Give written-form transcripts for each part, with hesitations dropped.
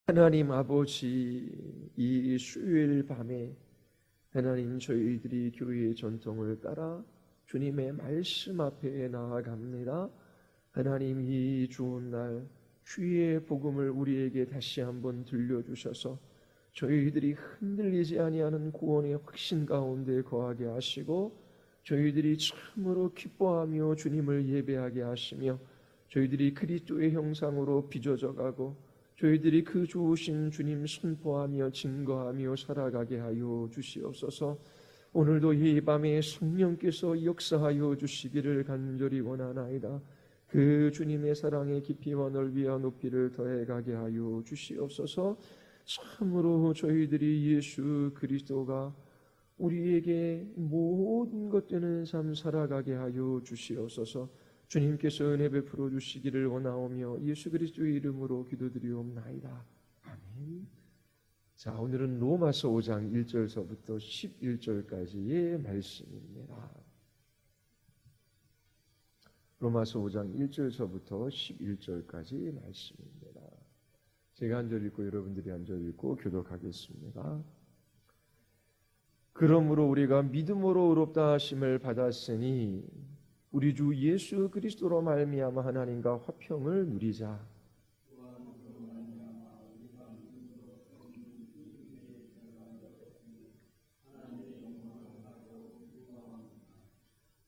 하나님 아버지, 이 수요일 밤에 하나님 저희들이 교회의 전통을 따라 주님의 말씀 앞에 나아갑니다. 하나님 이 좋은 날 주의 복음을 우리에게 다시 한번 들려주셔서 저희들이 흔들리지 아니하는 구원의 확신 가운데 거하게 하시고 저희들이 참으로 기뻐하며 주님을 예배하게 하시며 저희들이 그리스도의 형상으로 빚어져가고 저희들이 그 좋으신 주님 선포하며 증거하며 살아가게 하여 주시옵소서. 오늘도 이 밤에 성령께서 역사하여 주시기를 간절히 원하나이다. 그 주님의 사랑의 깊이와 넓이와 높이를 더해가게 하여 주시옵소서. 참으로 저희들이 예수 그리스도가 우리에게 모든 것 되는 삶 살아가게 하여 주시옵소서. 주님께서 은혜 베풀어 주시기를 원하오며 예수 그리스도의 이름으로 기도드리옵나이다. 아멘. 자, 오늘은 로마서 5장 1절서부터 11절까지의 말씀입니다. 로마서 5장 1절서부터 11절까지 말씀입니다. 제가 한 절 읽고 여러분들이 한 절 읽고 교독하겠습니다. 그러므로 우리가 믿음으로 의롭다 하심을 받았으니 우리 주 예수 그리스도로 말미암아 하나님과 화평을 누리자.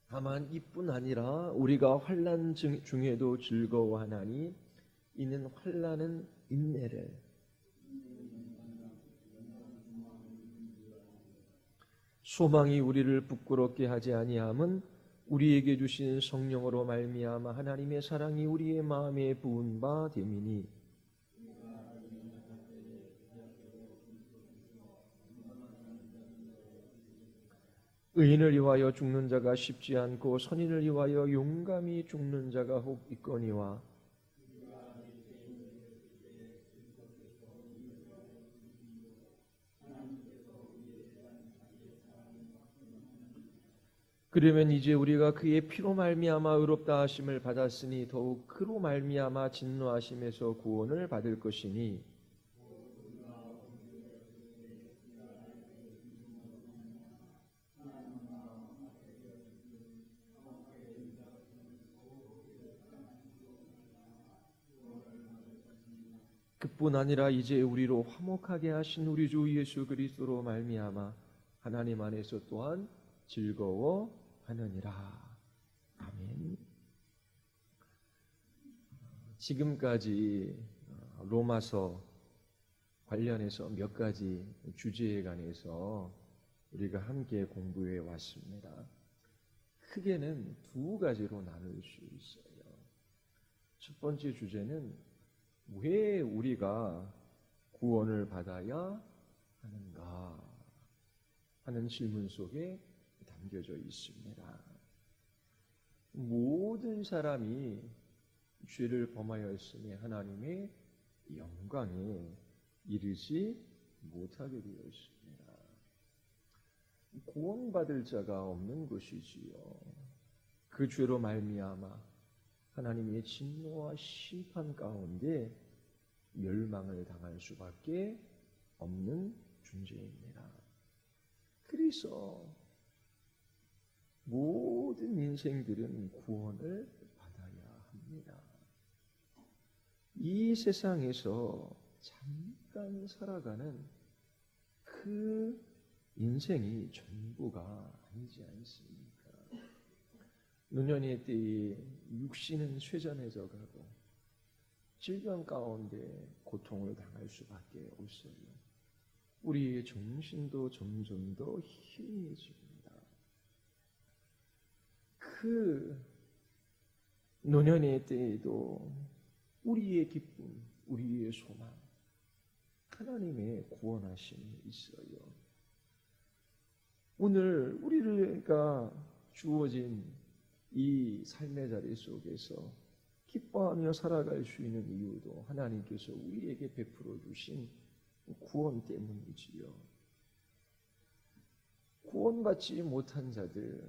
다만 이뿐 아니라 우리가 환난 중에도 즐거워하나니 이는 환난은 인내를, 소망이 우리를 부끄럽게 하지 아니함은 우리에게 주신 성령으로 말미암아 하나님의 사랑이 우리의 마음에 부은 바 됨이니 의인을 위하여 죽는 자가 쉽지 않고 선인을 위하여 용감히 죽는 자가 혹 있거니와 그러면 이제 우리가 그의 피로 말미암아 의롭다 하심을 받았으니 더욱 그로 말미암아 진노하심에서 구원을 받을 것이니 그뿐 아니라 이제 우리로 화목하게 하신 우리 주 예수 그리스도로 말미암아 하나님 안에서 또한 즐거워하느니라. 아멘. 지금까지 로마서 관련해서 몇 가지 주제에 관해서 우리가 함께 공부해 왔습니다. 크게는 두 가지로 나눌 수 있어요. 첫 번째 주제는 왜 우리가 구원을 받아야 하는가 하는 질문 속에 담겨져 있습니다. 모든 사람이 죄를 범하였으니 하나님의 영광에 이르지 못하게 되어 있습니다. 구원받을 자가 없는 것이지요. 그 죄로 말미암아 하나님의 진노와 심판 가운데 멸망을 당할 수밖에 없는 존재입니다. 그래서 모든 인생들은 구원을 받아야 합니다. 이 세상에서 잠깐 살아가는 그 인생이 전부가 아니지 않습니까? 노년의 때에 육신은 쇠잔해져 가고 질병 가운데 고통을 당할 수밖에 없어요. 우리의 정신도 점점 더 희미해집니다. 그 노년의 때에도 우리의 기쁨, 우리의 소망, 하나님의 구원하심이 있어요. 오늘 우리가 주어진 이 삶의 자리 속에서 기뻐하며 살아갈 수 있는 이유도 하나님께서 우리에게 베풀어 주신 구원 때문이지요. 구원받지 못한 자들,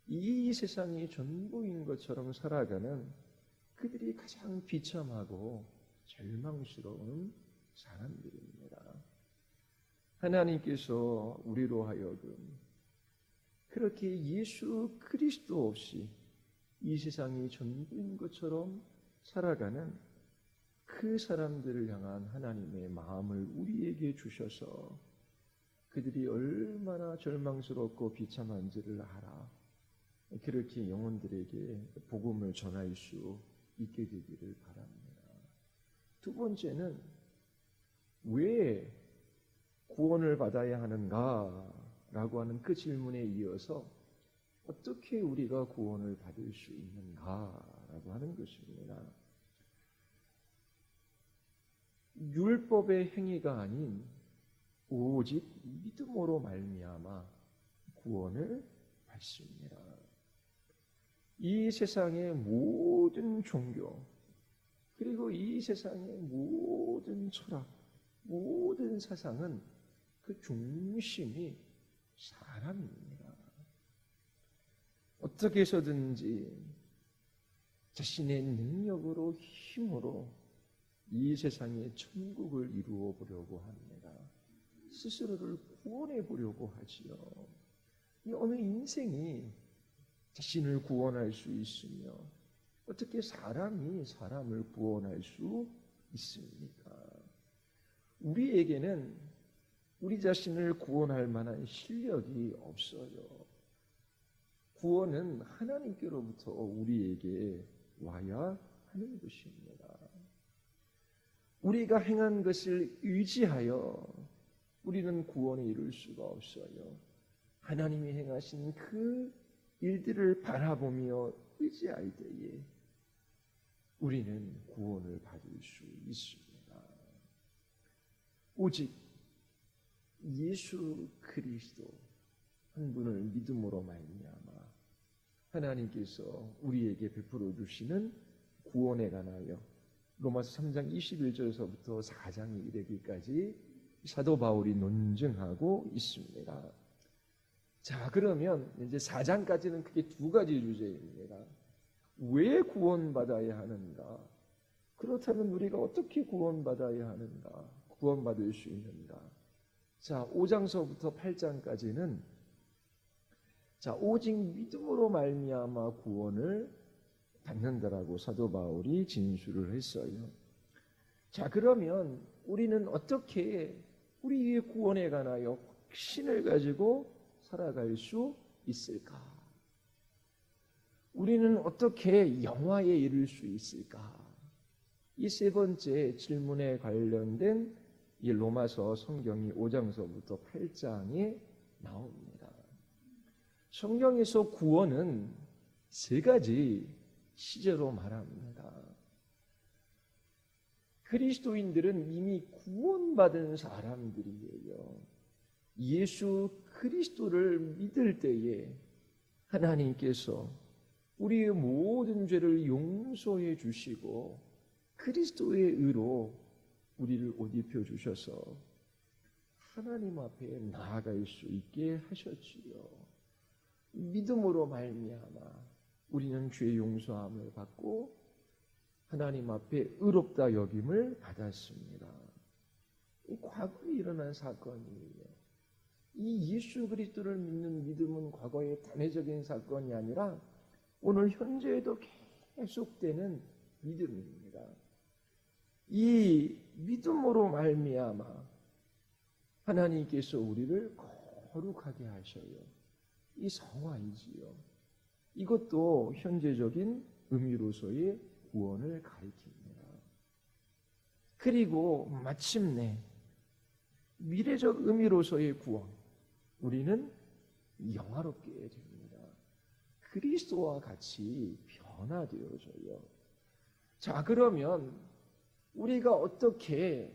이 세상이 전부인 것처럼 살아가는 그들이 가장 비참하고 절망스러운 사람들입니다. 하나님께서 우리로 하여금 그렇게 예수 그리스도 없이 이 세상이 전부인 것처럼 살아가는 그 사람들을 향한 하나님의 마음을 우리에게 주셔서 그들이 얼마나 절망스럽고 비참한지를 알아 그렇게 영혼들에게 복음을 전할 수 있게 되기를 바랍니다. 두 번째는 왜 구원을 받아야 하는가라고 하는 그 질문에 이어서 어떻게 우리가 구원을 받을 수 있는가라고 하는 것입니다. 율법의 행위가 아닌 오직 믿음으로 말미암아 구원을 받습니다. 이 세상의 모든 종교 그리고 이 세상의 모든 철학, 모든 사상은 그 중심이 사람입니다. 어떻게 해서든지 자신의 능력으로 힘으로 이 세상의 천국을 이루어 보려고 합니다. 스스로를 구원해 보려고 하지요. 어느 인생이 자신을 구원할 수 있으며 어떻게 사람이 사람을 구원할 수 있습니까? 우리에게는 우리 자신을 구원할 만한 실력이 없어요. 구원은 하나님께로부터 우리에게 와야 하는 것입니다. 우리가 행한 것을 의지하여 우리는 구원에 이룰 수가 없어요. 하나님이 행하신 그 일들을 바라보며 의지할 때에 우리는 구원을 받을 수 있습니다. 오직 예수 그리스도 한 분을 믿음으로 말미암아 하나님께서 우리에게 베풀어 주시는 구원에 관하여 로마서 3장 21절에서부터 4장에 이르기까지 사도 바울이 논증하고 있습니다. 자, 그러면 이제 4장까지는 크게 두 가지 주제입니다. 왜 구원받아야 하는가? 그렇다면 우리가 어떻게 구원받아야 하는가? 구원받을 수 있는가? 자, 5장서부터 8장까지는 자, 오직 믿음으로 말미암아 구원을 받는다라고 사도 바울이 진술을 했어요. 자, 그러면 우리는 어떻게 우리의 구원에 관하여 확신을 가지고 살아갈 수 있을까? 우리는 어떻게 영화에 이를 수 있을까? 이 세 번째 질문에 관련된 이 로마서 성경이 5장서부터 8장에 나옵니다. 성경에서 구원은 세 가지 시제로 말합니다. 그리스도인들은 이미 구원받은 사람들이에요. 예수 그리스도를 믿을 때에 하나님께서 우리의 모든 죄를 용서해 주시고 그리스도의 의로 우리를 옷 입혀 주셔서 하나님 앞에 나아갈 수 있게 하셨지요. 믿음으로 말미암아 우리는 죄 용서함을 받고 하나님 앞에 의롭다 여김을 받았습니다. 이 과거에 일어난 사건이에요. 이 예수 그리스도를 믿는 믿음은 과거의 단회적인 사건이 아니라 오늘 현재에도 계속되는 믿음입니다. 이 믿음으로 말미암아 하나님께서 우리를 거룩하게 하셔요. 이 성화이지요. 이것도 현재적인 의미로서의 구원을 가리킵니다. 그리고 마침내 미래적 의미로서의 구원, 우리는 영화롭게 됩니다. 그리스도와 같이 변화되어져요. 자, 그러면 우리가 어떻게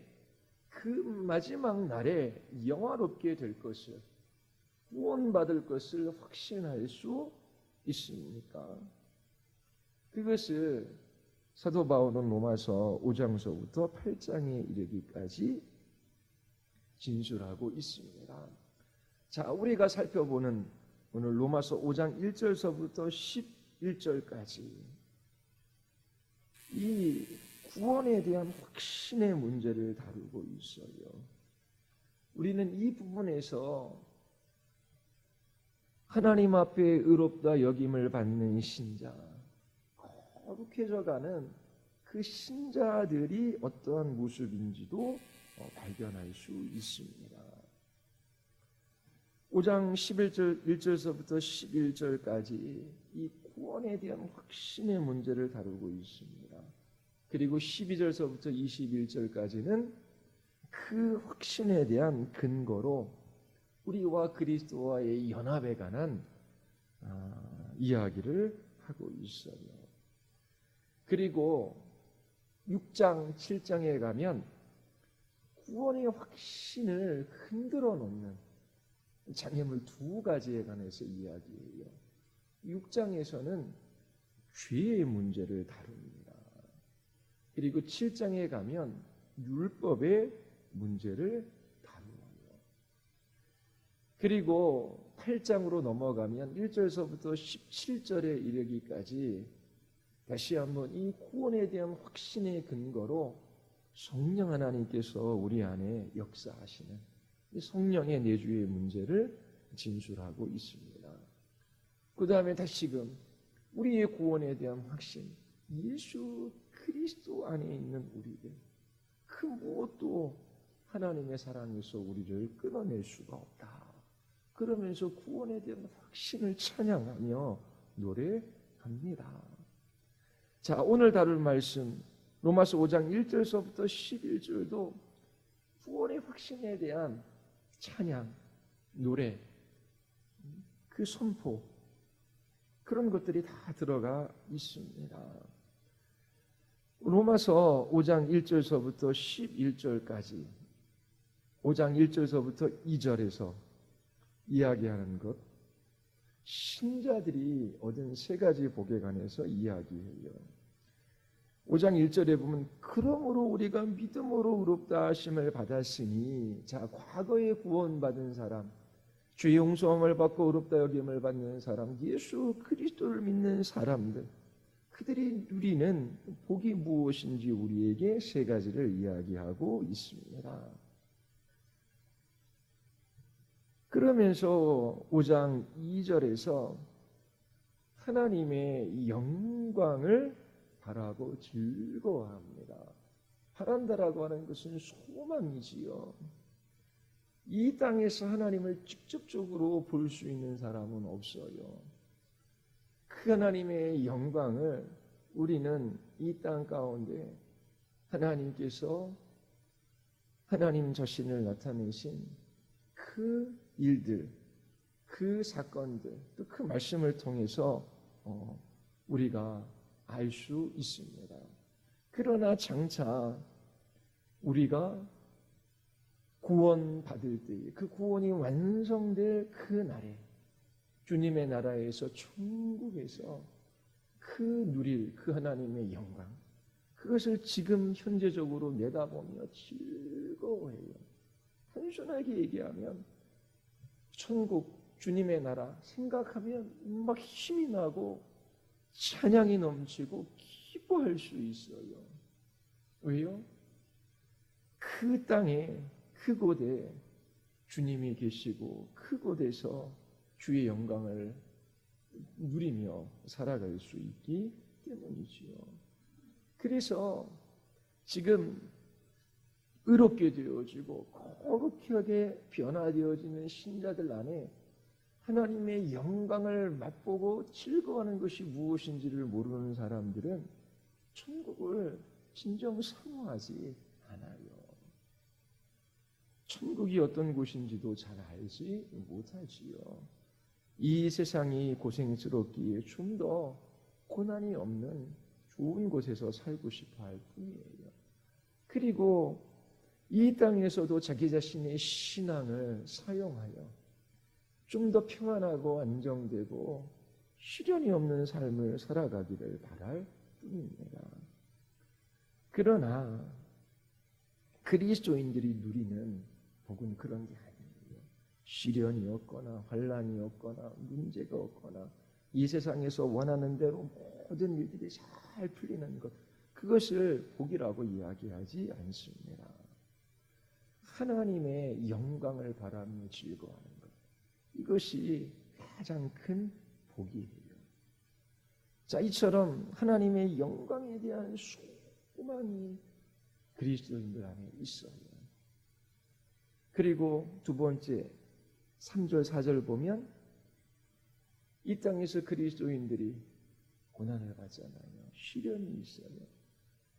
그 마지막 날에 영화롭게 될 것을, 구원받을 것을 확신할 수 있습니까? 그것을 사도 바울은 로마서 5장서부터 8장에 이르기까지 진술하고 있습니다. 자, 우리가 살펴보는 오늘 로마서 5장 1절서부터 11절까지 이 구원에 대한 확신의 문제를 다루고 있어요. 우리는 이 부분에서 하나님 앞에 의롭다 여김을 받는 신자, 거룩해져가는 그 신자들이 어떠한 모습인지도 발견할 수 있습니다. 5장 11절 1절서부터 11절까지 이 구원에 대한 확신의 문제를 다루고 있습니다. 그리고 12절서부터 21절까지는 그 확신에 대한 근거로 우리와 그리스도와의 연합에 관한 이야기를 하고 있어요. 그리고 6장, 7장에 가면 구원의 확신을 흔들어 놓는 장애물 두 가지에 관해서 이야기해요. 6장에서는 죄의 문제를 다룹니다. 그리고 7장에 가면 율법의 문제를 다루어요. 그리고 8장으로 넘어가면 1절서부터 17절에 이르기까지 다시 한번 이 구원에 대한 확신의 근거로 성령 하나님께서 우리 안에 역사하시는 이 성령의 내주의 문제를 진술하고 있습니다. 그 다음에 다시금 우리의 구원에 대한 확신, 예수 그리스도 안에 있는 우리들, 그 무엇도 하나님의 사랑에서 우리를 끊어낼 수가 없다. 그러면서 구원에 대한 확신을 찬양하며 노래합니다. 자, 오늘 다룰 말씀 로마서 5장 1절서부터 11절도 구원의 확신에 대한 찬양, 노래, 그 선포, 그런 것들이 다 들어가 있습니다. 로마서 5장 1절서부터 11절까지 5장 1절서부터 2절에서 이야기하는 것, 신자들이 얻은 세 가지 복에 관해서 이야기해요. 5장 1절에 보면 그러므로 우리가 믿음으로 의롭다 하심을 받았으니, 자, 과거에 구원받은 사람, 죄 용서함을 받고 의롭다 여김을 받는 사람, 예수 그리스도를 믿는 사람들, 그들이 누리는 복이 무엇인지 우리에게 세 가지를 이야기하고 있습니다. 그러면서 5장 2절에서 하나님의 영광을 바라고 즐거워합니다. 바란다라고 하는 것은 소망이지요. 이 땅에서 하나님을 직접적으로 볼 수 있는 사람은 없어요. 그 하나님의 영광을 우리는 이 땅 가운데 하나님께서 하나님 자신을 나타내신 그 일들, 그 사건들, 또 그 말씀을 통해서 우리가 알 수 있습니다. 그러나 장차 우리가 구원받을 때에, 그 구원이 완성될 그 날에 주님의 나라에서, 천국에서 그 누릴 그 하나님의 영광, 그것을 지금 현재적으로 내다보며 즐거워해요. 단순하게 얘기하면 천국, 주님의 나라 생각하면 막 힘이 나고 찬양이 넘치고 기뻐할 수 있어요. 왜요? 그 땅에, 그곳에 주님이 계시고 그곳에서 주의 영광을 누리며 살아갈 수 있기 때문이지요. 그래서 지금 의롭게 되어지고 거룩하게 변화되어지는 신자들 안에 하나님의 영광을 맛보고 즐거워하는 것이 무엇인지를 모르는 사람들은 천국을 진정 사모하지 않아요. 천국이 어떤 곳인지도 잘 알지 못하지요. 이 세상이 고생스럽기에 좀 더 고난이 없는 좋은 곳에서 살고 싶어 할 뿐이에요. 그리고 이 땅에서도 자기 자신의 신앙을 사용하여 좀 더 평안하고 안정되고 시련이 없는 삶을 살아가기를 바랄 뿐입니다. 그러나 그리스도인들이 누리는 복은 그런 게 아니에요. 시련이 없거나 환난이 없거나 문제가 없거나 이 세상에서 원하는 대로 모든 일들이 잘 풀리는 것, 그것을 복이라고 이야기하지 않습니다. 하나님의 영광을 바라며 즐거워하는 것, 이것이 가장 큰 복이에요. 자, 이처럼 하나님의 영광에 대한 소망이 그리스도인들 안에 있어요. 그리고 두 번째 3절 4절 보면 이 땅에서 그리스도인들이 고난을 받잖아요. 시련이 있어요.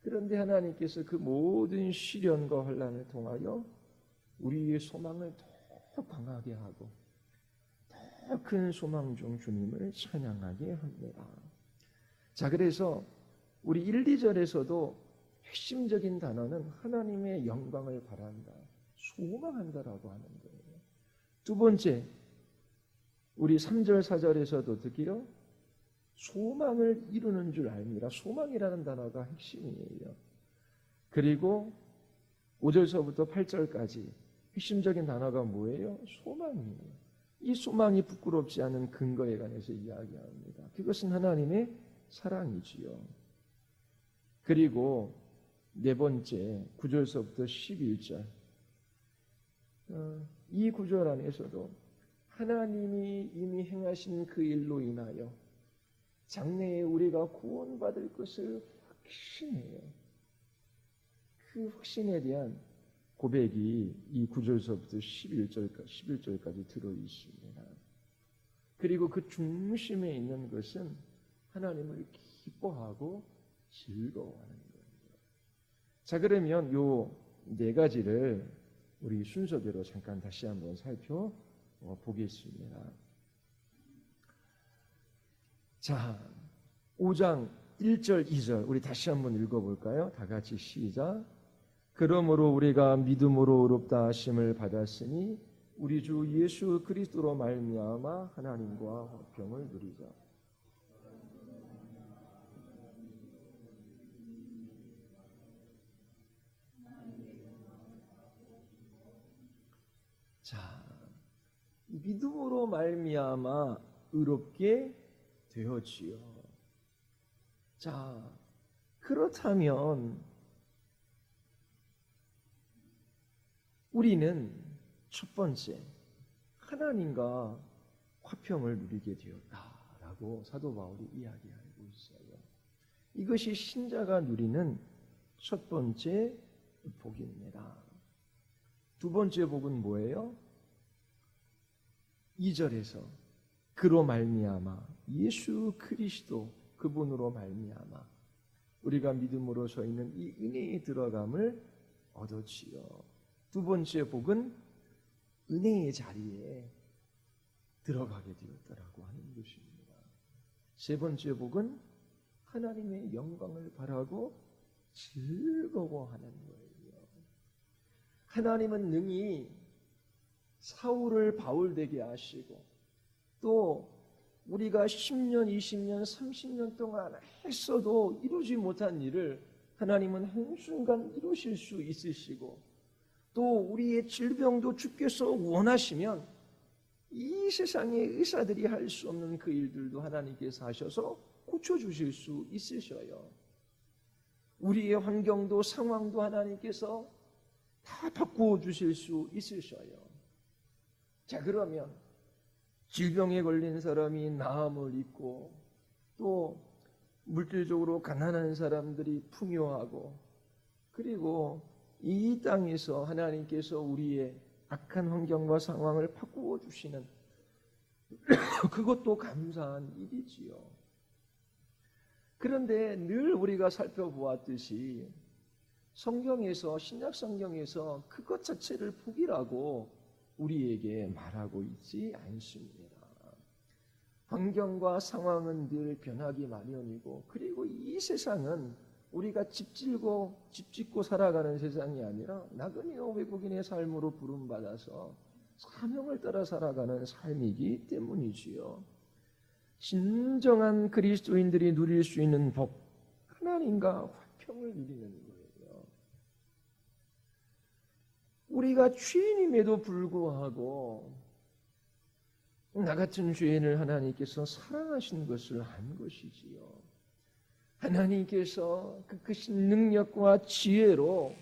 그런데 하나님께서 그 모든 시련과 환난을 통하여 우리의 소망을 더 강하게 하고 더 큰 소망 중 주님을 찬양하게 합니다. 자, 그래서 우리 1, 2절에서도 핵심적인 단어는 하나님의 영광을 바란다, 소망한다라고 하는 거예요. 두 번째, 우리 3절 4절에서도 듣기로 소망을 이루는 줄 알미라. 소망이라는 단어가 핵심이에요. 그리고 5절서부터 8절까지 핵심적인 단어가 뭐예요? 소망이에요. 이 소망이 부끄럽지 않은 근거에 관해서 이야기합니다. 그것은 하나님의 사랑이지요. 그리고 네 번째 9절서부터 11절, 이 구절 안에서도 하나님이 이미 행하신 그 일로 인하여 장래에 우리가 구원받을 것을 확신해요. 그 확신에 대한 고백이 이 9절서부터 11절까지 들어 있습니다. 그리고 그 중심에 있는 것은 하나님을 기뻐하고 즐거워하는 거예요. 자, 그러면 요 네 가지를 우리 순서대로 잠깐 다시 한번 살펴보겠습니다. 자, 5장 1절 2절 우리 다시 한번 읽어볼까요? 다 같이 시작. 그러므로 우리가 믿음으로 의롭다 하심을 받았으니 우리 주 예수 그리스도로 말미암아 하나님과 화평을 누리자. 자, 믿음으로 말미암아 의롭게 되었지요. 자, 그렇다면 우리는 첫 번째 하나님과 화평을 누리게 되었다라고 사도 바울이 이야기하고 있어요. 이것이 신자가 누리는 첫 번째 복입니다. 두 번째 복은 뭐예요? 2절에서 그로 말미암아 예수 그리스도 그분으로 말미암아 우리가 믿음으로 저희는 이 은혜에 들어감을 얻었지요. 두 번째 복은 은혜의 자리에 들어가게 되었다라고 하는 것입니다. 세 번째 복은 하나님의 영광을 바라고 즐거워하는 거예요. 하나님은 능히 사울을 바울 되게 하시고 또 우리가 10년, 20년, 30년 동안 했어도 이루지 못한 일을 하나님은 한순간 이루실 수 있으시고 또 우리의 질병도 주께서 원하시면 이 세상의 의사들이 할 수 없는 그 일들도 하나님께서 하셔서 고쳐주실 수 있으셔요. 우리의 환경도 상황도 하나님께서 다 바꾸어 주실 수 있으셔요. 자, 그러면 질병에 걸린 사람이 나음을 입고 또 물질적으로 가난한 사람들이 풍요하고 그리고 이 땅에서 하나님께서 우리의 악한 환경과 상황을 바꾸어 주시는 그것도 감사한 일이지요. 그런데 늘 우리가 살펴보았듯이 성경에서 신약 성경에서 그것 자체를 복이라고 우리에게 말하고 있지 않습니다. 환경과 상황은 늘 변하기 마련이고 그리고 이 세상은 우리가 집 짓고 살아가는 세상이 아니라 나그네와 외국인의 삶으로 부름받아서 사명을 따라 살아가는 삶이기 때문이지요. 진정한 그리스도인들이 누릴 수 있는 복, 하나님과 화평을 누리는 거예요. 우리가 죄인임에도 불구하고 나 같은 죄인을 하나님께서 사랑하신 것을 한 것이지요. 하나님께서 그 크신 능력과 지혜로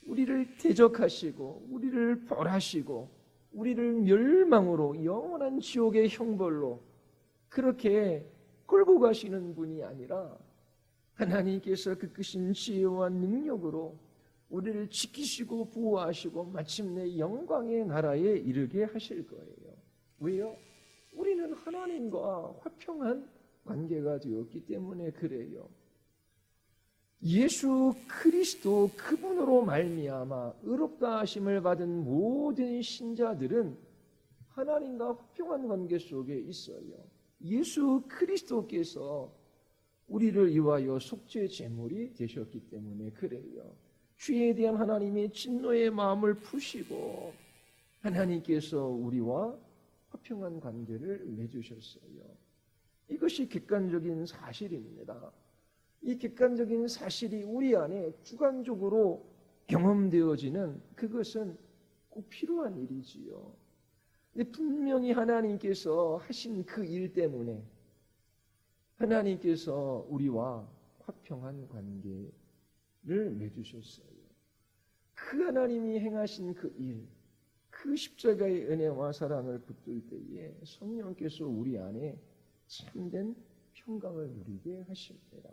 우리를 대적하시고 우리를 벌하시고 우리를 멸망으로 영원한 지옥의 형벌로 그렇게 끌고 가시는 분이 아니라 하나님께서 그 크신 지혜와 능력으로 우리를 지키시고 보호하시고 마침내 영광의 나라에 이르게 하실 거예요. 왜요? 우리는 하나님과 화평한 관계가 되었기 때문에 그래요. 예수 그리스도 그분으로 말미암아 의롭다 하심을 받은 모든 신자들은 하나님과 화평한 관계 속에 있어요. 예수 그리스도께서 우리를 위하여 속죄 제물이 되셨기 때문에 그래요. 죄에 대한 하나님의 진노의 마음을 푸시고 하나님께서 우리와 화평한 관계를 맺으셨어요. 이것이 객관적인 사실입니다. 이 객관적인 사실이 우리 안에 주관적으로 경험되어지는 그것은 꼭 필요한 일이지요. 근데 분명히 하나님께서 하신 그 일 때문에 하나님께서 우리와 화평한 관계를 맺으셨어요. 그 하나님이 행하신 그 일, 그 십자가의 은혜와 사랑을 붙들 때에 성령께서 우리 안에 참된 평강을 누리게 하십니다.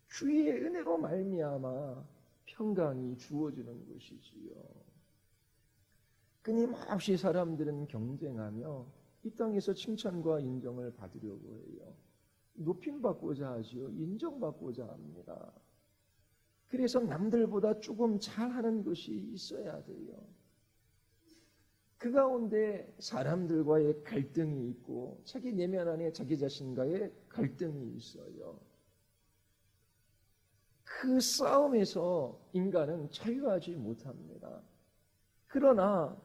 주의 은혜로 말미암아 평강이 주어지는 것이지요. 끊임없이 사람들은 경쟁하며 이 땅에서 칭찬과 인정을 받으려고 해요. 높임받고자 하지요. 인정받고자 합니다. 그래서 남들보다 조금 잘하는 것이 있어야 돼요. 그 가운데 사람들과의 갈등이 있고 자기 내면 안에 자기 자신과의 갈등이 있어요. 그 싸움에서 인간은 자유하지 못합니다. 그러나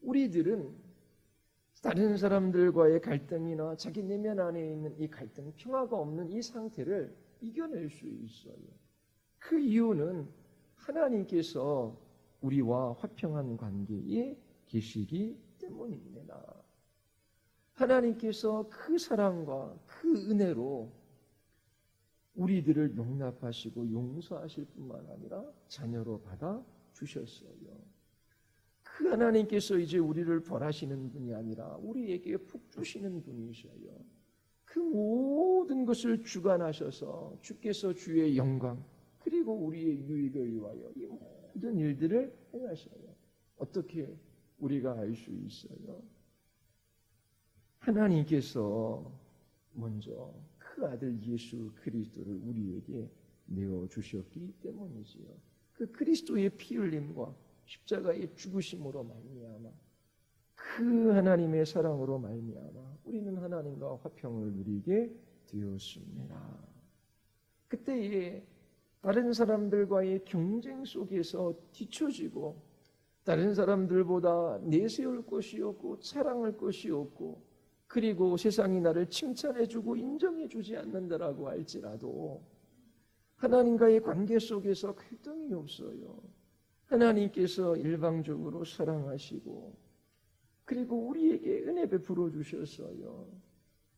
우리들은 다른 사람들과의 갈등이나 자기 내면 안에 있는 이 갈등, 평화가 없는 이 상태를 이겨낼 수 있어요. 그 이유는 하나님께서 우리와 화평한 관계에 계시기 때문입니다. 하나님께서 그 사랑과 그 은혜로 우리들을 용납하시고 용서하실 뿐만 아니라 자녀로 받아 주셨어요. 그 하나님께서 이제 우리를 벌하시는 분이 아니라 우리에게 복 주시는 분이셔요. 그 모든 것을 주관하셔서 주께서 주의 영광 그리고 우리의 유익을 위하여 이 모든 일들을 행하셔요. 어떻게 우리가 알 수 있어요? 하나님께서 먼저 그 아들 예수 그리스도를 우리에게 내어주셨기 때문이지요. 그 그리스도의 피 흘림과 십자가의 죽으심으로 말미암아 그 하나님의 사랑으로 말미암아 우리는 하나님과 화평을 누리게 되었습니다. 그때에 다른 사람들과의 경쟁 속에서 뒤처지고 다른 사람들보다 내세울 것이 없고 자랑할 것이 없고 그리고 세상이 나를 칭찬해주고 인정해주지 않는다라고 할지라도 하나님과의 관계 속에서 갈등이 없어요. 하나님께서 일방적으로 사랑하시고 그리고 우리에게 은혜 베풀어 주셨어요.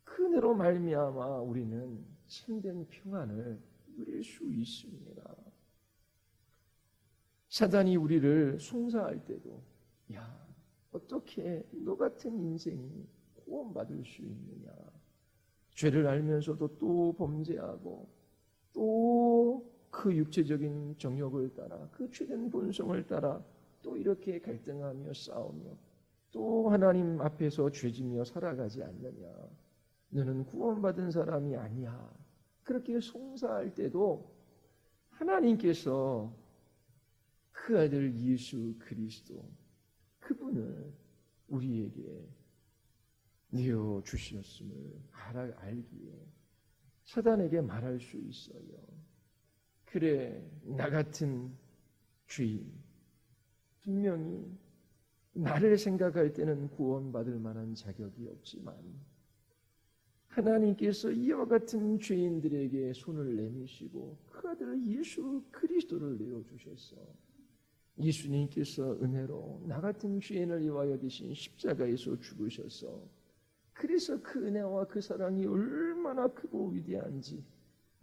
그 은혜로 말미암아 우리는 참된 평안을 누릴 수 있습니다. 사단이 우리를 송사할 때도 야 어떻게 너 같은 인생이 구원받을 수 있느냐. 죄를 알면서도 또 범죄하고 또 그 육체적인 정욕을 따라 그 죄된 본성을 따라 또 이렇게 갈등하며 싸우며 또 하나님 앞에서 죄지며 살아가지 않느냐. 너는 구원받은 사람이 아니야. 그렇게 송사할 때도 하나님께서 그 아들 예수 그리스도 그분을 우리에게 내어주셨음을 알기에 사단에게 말할 수 있어요. 그래, 나 같은 죄인 분명히 나를 생각할 때는 구원받을 만한 자격이 없지만 하나님께서 이와 같은 죄인들에게 손을 내미시고 그 아들 예수 그리스도를 내어주셔서 예수님께서 은혜로 나 같은 죄인을 위하여 되신 십자가에서 죽으셔서 그래서 그 은혜와 그 사랑이 얼마나 크고 위대한지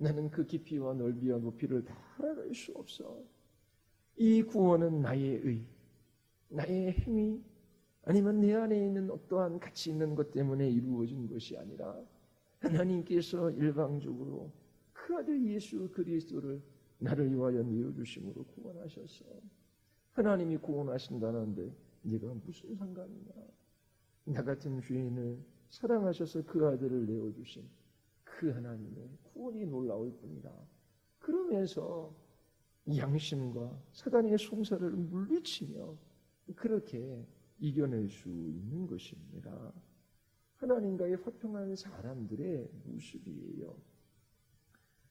나는 그 깊이와 넓이와 높이를 다 알아갈 수 없어. 이 구원은 나의 의, 나의 힘이 아니면 내 안에 있는 어떠한 가치 있는 것 때문에 이루어진 것이 아니라 하나님께서 일방적으로 그 아들 예수 그리스도를 나를 위하여 내어주심으로 구원하셨어. 하나님이 구원하신다는데 네가 무슨 상관이냐. 나 같은 죄인을 사랑하셔서 그 아들을 내어주신 그 하나님의 구원이 놀라울 뿐이다. 그러면서 양심과 사단의 송사를 물리치며 그렇게 이겨낼 수 있는 것입니다. 하나님과의 화평한 사람들의 모습이에요.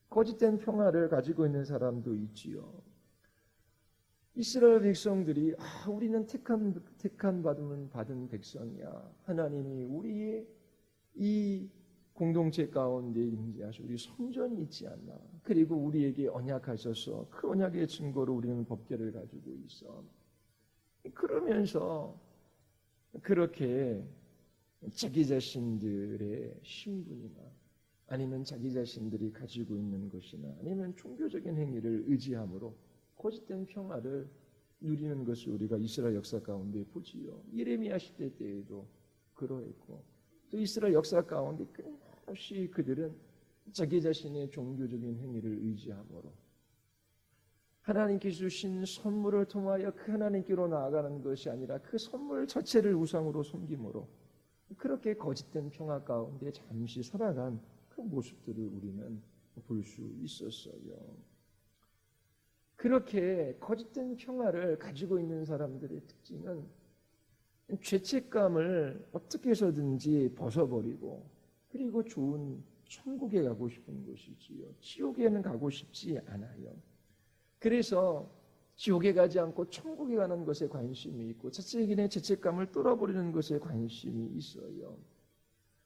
거짓된 평화를 가지고 있는 사람도 있지요. 이스라엘 백성들이 우리는 택한 받은 백성이야. 하나님이 우리의 이 공동체 가운데 임재하셔 우리 성전이 있지 않나. 그리고 우리에게 언약하셔서 그 언약의 증거로 우리는 법궤를 가지고 있어. 그러면서 그렇게 자기 자신들의 신분이나 아니면 자기 자신들이 가지고 있는 것이나 아니면 종교적인 행위를 의지함으로 거짓된 평화를 누리는 것을 우리가 이스라엘 역사 가운데 보지요. 예레미야 시대 때에도 그러했고 또 이스라엘 역사 가운데 끊임없이 그들은 자기 자신의 종교적인 행위를 의지함으로 하나님께 주신 선물을 통하여 그 하나님께로 나아가는 것이 아니라 그 선물 자체를 우상으로 섬김으로 그렇게 거짓된 평화 가운데 잠시 살아간 그 모습들을 우리는 볼 수 있었어요. 그렇게 거짓된 평화를 가지고 있는 사람들의 특징은 죄책감을 어떻게 해서든지 벗어버리고 그리고 좋은 천국에 가고 싶은 것이지요. 지옥에는 가고 싶지 않아요. 그래서 지옥에 가지 않고 천국에 가는 것에 관심이 있고 자신의 죄책감을 뚫어버리는 것에 관심이 있어요.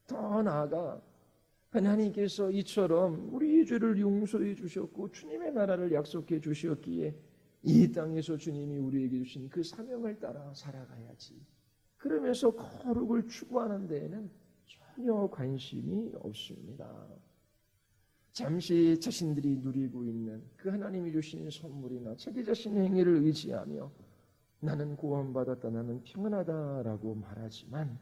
더 나아가 하나님께서 이처럼 우리의 죄를 용서해 주셨고 주님의 나라를 약속해 주셨기에 이 땅에서 주님이 우리에게 주신 그 사명을 따라 살아가야지. 그러면서 거룩을 추구하는 데에는 전혀 관심이 없습니다. 잠시 자신들이 누리고 있는 그 하나님이 주신 선물이나 자기 자신의 행위를 의지하며 나는 구원받았다, 나는 평안하다라고 말하지만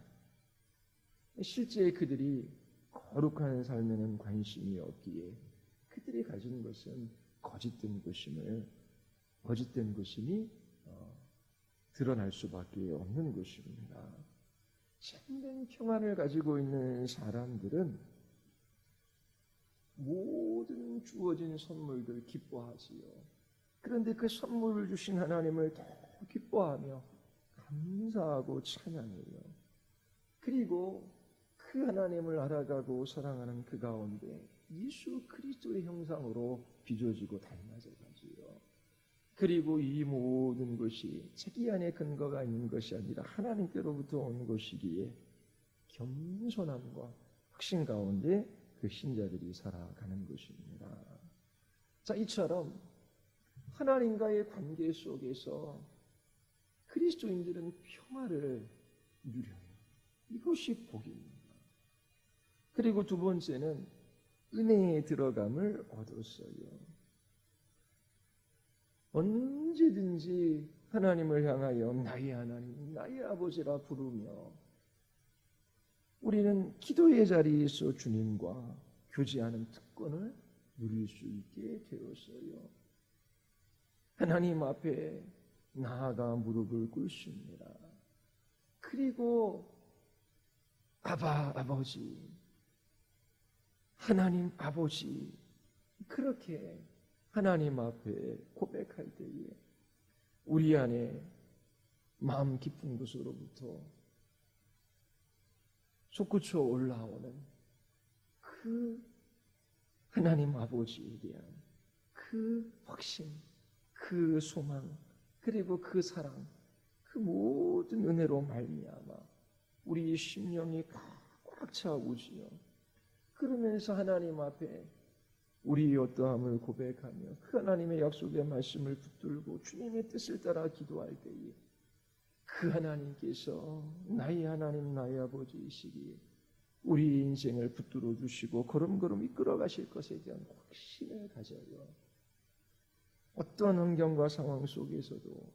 실제 그들이 거룩한 삶에는 관심이 없기에 그들이 가진 것은 거짓된 것임이 드러날 수밖에 없는 것입니다. 참된 평안을 가지고 있는 사람들은 모든 주어진 선물들 기뻐하지요. 그런데 그 선물을 주신 하나님을 더 기뻐하며 감사하고 찬양해요. 그리고 그 하나님을 알아가고 사랑하는 그 가운데 예수 그리스도의 형상으로 빚어지고 닮아져 가지요. 그리고 이 모든 것이 자기 안에 근거가 있는 것이 아니라 하나님께로부터 온 것이기에 겸손함과 확신 가운데 그 신자들이 살아가는 것입니다. 자, 이처럼 하나님과의 관계 속에서 그리스도인들은 평화를 누려요. 이것이 복입니다. 그리고 두 번째는 은혜에 들어감을 얻었어요. 언제든지 하나님을 향하여 나의 하나님, 나의 아버지라 부르며 우리는 기도의 자리에서 주님과 교제하는 특권을 누릴 수 있게 되었어요. 하나님 앞에 나아가 무릎을 꿇습니다. 그리고 아버지, 하나님 아버지, 그렇게 하나님 앞에 고백할 때에 우리 안에 마음 깊은 곳으로부터 솟구쳐 올라오는 그 하나님 아버지에 대한 그 확신, 그 소망, 그리고 그 사랑, 그 모든 은혜로 말미암아 우리의 심령이 꽉 차오지요. 그러면서 하나님 앞에 우리의 어떠함을 고백하며 그 하나님의 약속의 말씀을 붙들고 주님의 뜻을 따라 기도할 때에 그 하나님께서 나의 하나님 나의 아버지이시기에 우리 인생을 붙들어 주시고 걸음걸음 이끌어 가실 것에 대한 확신을 가져요. 어떤 환경과 상황 속에서도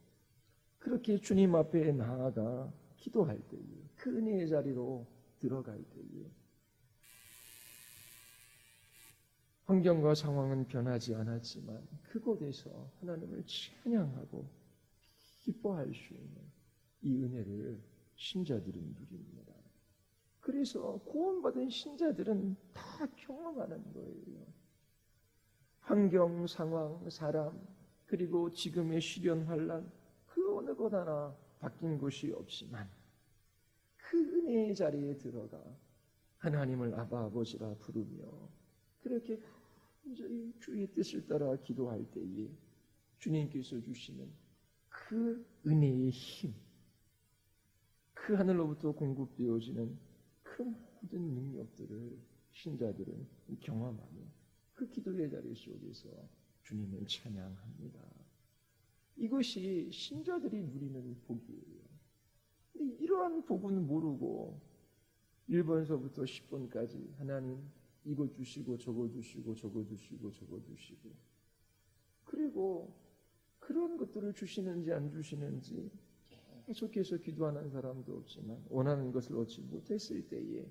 그렇게 주님 앞에 나아가 기도할 때에, 그 은혜의 자리로 들어갈 때에 환경과 상황은 변하지 않았지만 그곳에서 하나님을 찬양하고 기뻐할 수 있는 이 은혜를 신자들은 누립니다. 그래서 구원받은 신자들은 다 경험하는 거예요. 환경, 상황, 사람, 그리고 지금의 시련, 환난, 그 어느 것 하나 바뀐 것이 없지만 그 은혜의 자리에 들어가 하나님을 아바 아버지라 부르며 그렇게 간절히 주의 뜻을 따라 기도할 때에 주님께서 주시는 그 은혜의 힘, 그 하늘로부터 공급되어지는 그 모든 능력들을 신자들은 경험하며 그 기도의 자리 속에서 주님을 찬양합니다. 이것이 신자들이 누리는 복이에요. 근데 이러한 복은 모르고 1번서부터 10번까지 하나님 이거 주시고 저거 주시고 저거 주시고 저거 주시고 그리고 그런 것들을 주시는지 안 주시는지 계속해서 기도하는 사람도 없지만 원하는 것을 얻지 못했을 때에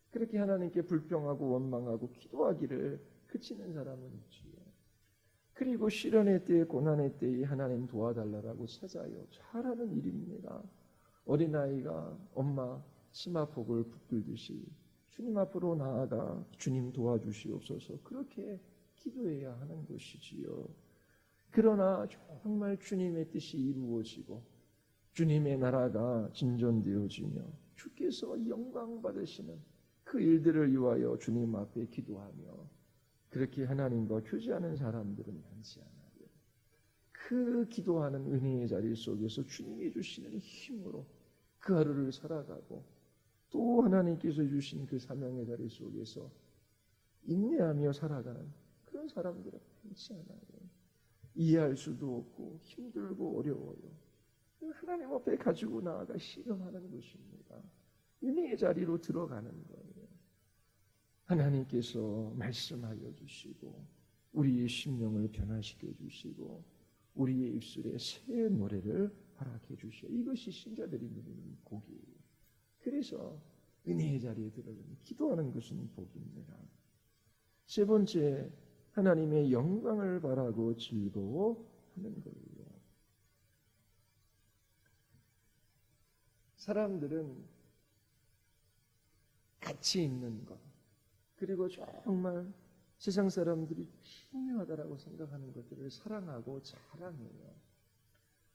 그렇게 하나님께 불평하고 원망하고 기도하기를 그치는 사람은 있지요. 그리고 시련의 때에 고난의 때에 하나님 도와달라고 찾아요. 잘하는 일입니다. 어린아이가 엄마 치마폭을 붙들듯이 주님 앞으로 나아가 주님 도와주시옵소서 그렇게 기도해야 하는 것이지요. 그러나 정말 주님의 뜻이 이루어지고 주님의 나라가 진전되어지며 주께서 영광 받으시는 그 일들을 위하여 주님 앞에 기도하며 그렇게 하나님과 교제하는 사람들은 많지 않아요. 그 기도하는 은혜의 자리 속에서 주님이 주시는 힘으로 그 하루를 살아가고 또 하나님께서 주신 그 사명의 자리 속에서 인내하며 살아가는 그런 사람들은 많지 않아요. 이해할 수도 없고 힘들고 어려워요. 하나님 앞에 가지고 나아가 실험하는 것입니다. 은혜의 자리로 들어가는 거예요. 하나님께서 말씀하여 주시고 우리의 심령을 변화시켜 주시고 우리의 입술에 새 노래를 허락해 주시오. 이것이 신자들이 누리는 복이에요. 그래서 은혜의 자리에 들어가는 기도하는 것은 복입니다. 세 번째, 하나님의 영광을 바라고 즐거워하는 거예요. 사람들은 가치 있는 것, 그리고 정말 세상 사람들이 중요하다라고 생각하는 것들을 사랑하고 자랑해요.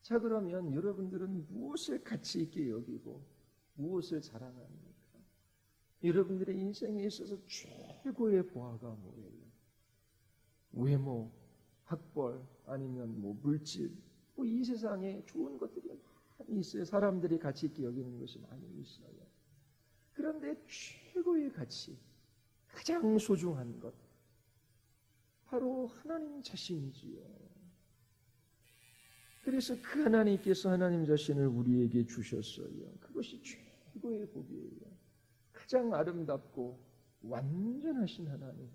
자, 그러면 여러분들은 무엇을 가치 있게 여기고 무엇을 자랑합니까? 여러분들의 인생에 있어서 최고의 보화가 뭐예요? 외모, 학벌, 아니면 물질, 이 세상에 좋은 것들이 많이 있어요. 사람들이 가치 있게 여기는 것이 많이 있어요. 그런데 최고의 가치, 가장 소중한 것, 바로 하나님 자신이지요. 그래서 그 하나님께서 하나님 자신을 우리에게 주셨어요. 그것이 최고의 복이에요. 가장 아름답고 완전하신 하나님,